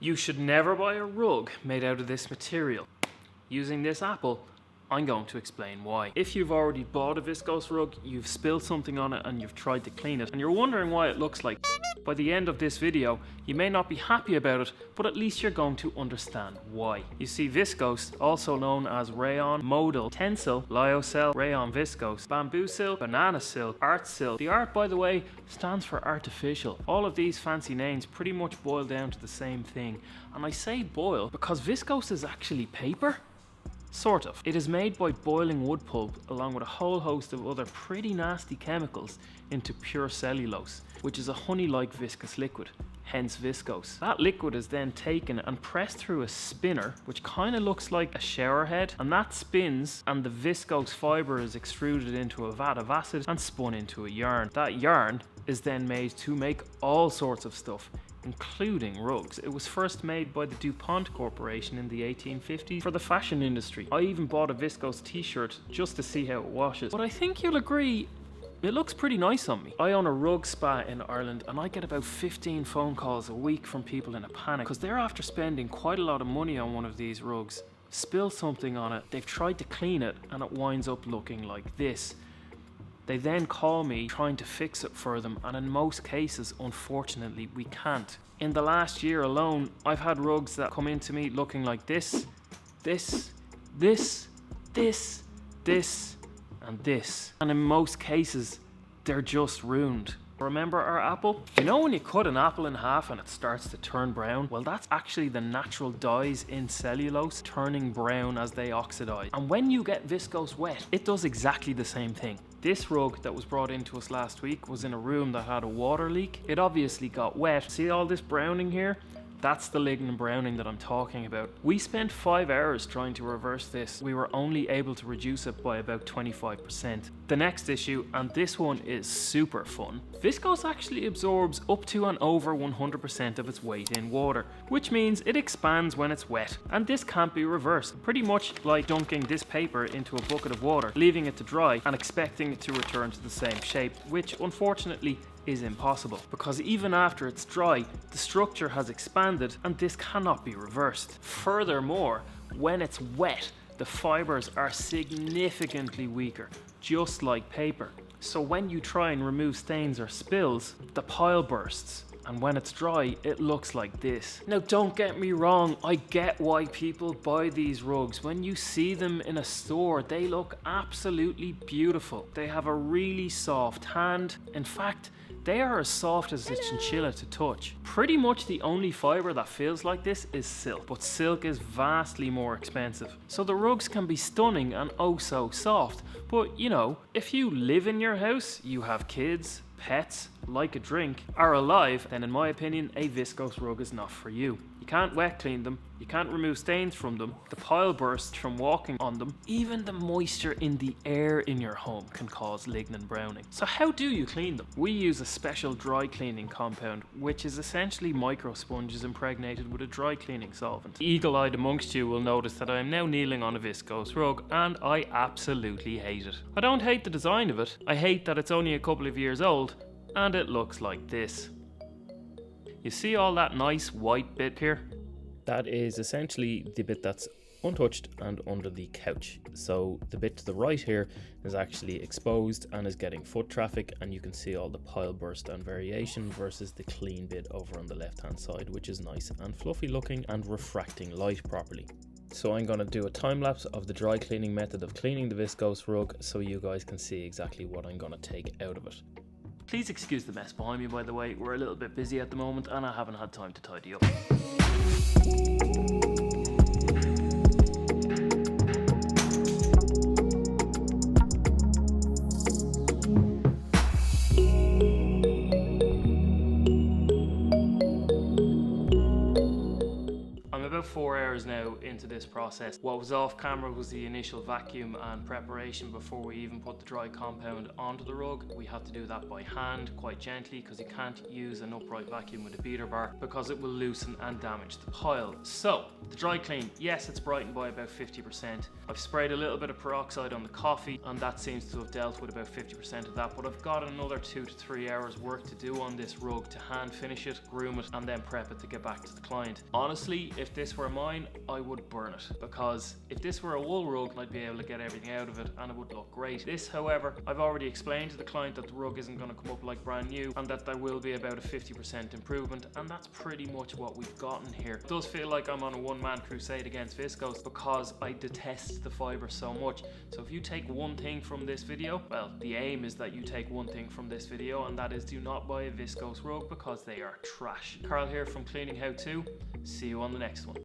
You should never buy a rug made out of this material. Using this apple, I'm going to explain why. If you've already bought a viscose rug, you've spilled something on it and you've tried to clean it, and you're wondering why it looks like by the end of this video, you may not be happy about it, but at least you're going to understand why. You see, viscose, also known as rayon, modal, tencel, lyocell, rayon viscose, bamboo silk, banana silk, art silk. The art, by the way, stands for artificial. All of these fancy names pretty much boil down to the same thing. And I say boil because viscose is actually paper. Sort of. It is made by boiling wood pulp along with a whole host of other pretty nasty chemicals into pure cellulose, which is a honey-like viscous liquid, hence viscose. That liquid is then taken and pressed through a spinner, which kind of looks like a shower head, and that spins and the viscose fibre is extruded into a vat of acid and spun into a yarn. That yarn is then made to make all sorts of stuff, including rugs. It was first made by the DuPont Corporation in the 1850s for the fashion industry. I even bought a viscose t-shirt just to see how it washes. But I think you'll agree, it looks pretty nice on me. I own a rug spa in Ireland and I get about 15 phone calls a week from people in a panic because they're after spending quite a lot of money on one of these rugs, spill something on it, they've tried to clean it and it winds up looking like this. They then call me trying to fix it for them, and in most cases, unfortunately, we can't. In the last year alone, I've had rugs that come into me looking like this, this, this, this, this, and this. And in most cases, they're just ruined. Remember our apple? You know when you cut an apple in half and it starts to turn brown? Well, that's actually the natural dyes in cellulose turning brown as they oxidize. And when you get viscose wet, it does exactly the same thing. This rug that was brought into us last week was in a room that had a water leak. It obviously got wet. See all this browning here? That's the lignin browning that I'm talking about. We spent 5 hours trying to reverse this. We were only able to reduce it by about 25%. The next issue, and this one is super fun, viscose actually absorbs up to and over 100% of its weight in water, which means it expands when it's wet, and this can't be reversed. Pretty much like dunking this paper into a bucket of water, leaving it to dry and expecting it to return to the same shape, which unfortunately is impossible, because even after it's dry, the structure has expanded and this cannot be reversed. Furthermore, when it's wet, the fibers are significantly weaker, just like paper. So when you try and remove stains or spills, the pile bursts. And when it's dry, it looks like this. Now don't get me wrong, I get why people buy these rugs. When you see them in a store, they look absolutely beautiful. They have a really soft hand. In fact, they are as soft as a chinchilla to touch. Pretty much the only fibre that feels like this is silk, but silk is vastly more expensive. So the rugs can be stunning and oh so soft, but you know, if you live in your house, you have kids, pets, like a drink, are alive, then in my opinion, a viscose rug is not for you. You can't wet clean them, you can't remove stains from them, the pile bursts from walking on them, even the moisture in the air in your home can cause lignin browning. So how do you clean them? We use a special dry cleaning compound, which is essentially micro sponges impregnated with a dry cleaning solvent. The eagle-eyed amongst you will notice that I am now kneeling on a viscose rug, and I absolutely hate it. I don't hate the design of it, I hate that it's only a couple of years old, and it looks like this. You see all that nice white bit here? That is essentially the bit that's untouched and under the couch. So the bit to the right here is actually exposed and is getting foot traffic, and you can see all the pile burst and variation versus the clean bit over on the left hand side, which is nice and fluffy looking and refracting light properly. So I'm going to do a time lapse of the dry cleaning method of cleaning the viscose rug so you guys can see exactly what I'm going to take out of it. Please excuse the mess behind me, by the way. We're a little bit busy at the moment and I haven't had time to tidy up. I'm about 4 hours now into this process. What was off camera was the initial vacuum and preparation before we even put the dry compound onto the rug. We had to do that by hand, quite gently, because you can't use an upright vacuum with a beater bar because it will loosen and damage the pile. So, the dry clean, yes, it's brightened by about 50%. I've sprayed a little bit of peroxide on the coffee and that seems to have dealt with about 50% of that, but I've got another 2 to 3 hours work to do on this rug to hand finish it, groom it, and then prep it to get back to the client. Honestly, if this were mine, I would burn it, because if this were a wool rug, I'd be able to get everything out of it and it would look great. This, however, I've already explained to the client that the rug isn't going to come up like brand new and that there will be about a 50% improvement, and that's pretty much what we've gotten here. It does feel like I'm on a one-man crusade against Viscose because I detest the fibre so much. So if you take one thing from this video, well, the aim is that you take one thing from this video, and that is do not buy a Viscose rug because they are trash. Carl here from Cleaning How To. See you on the next one.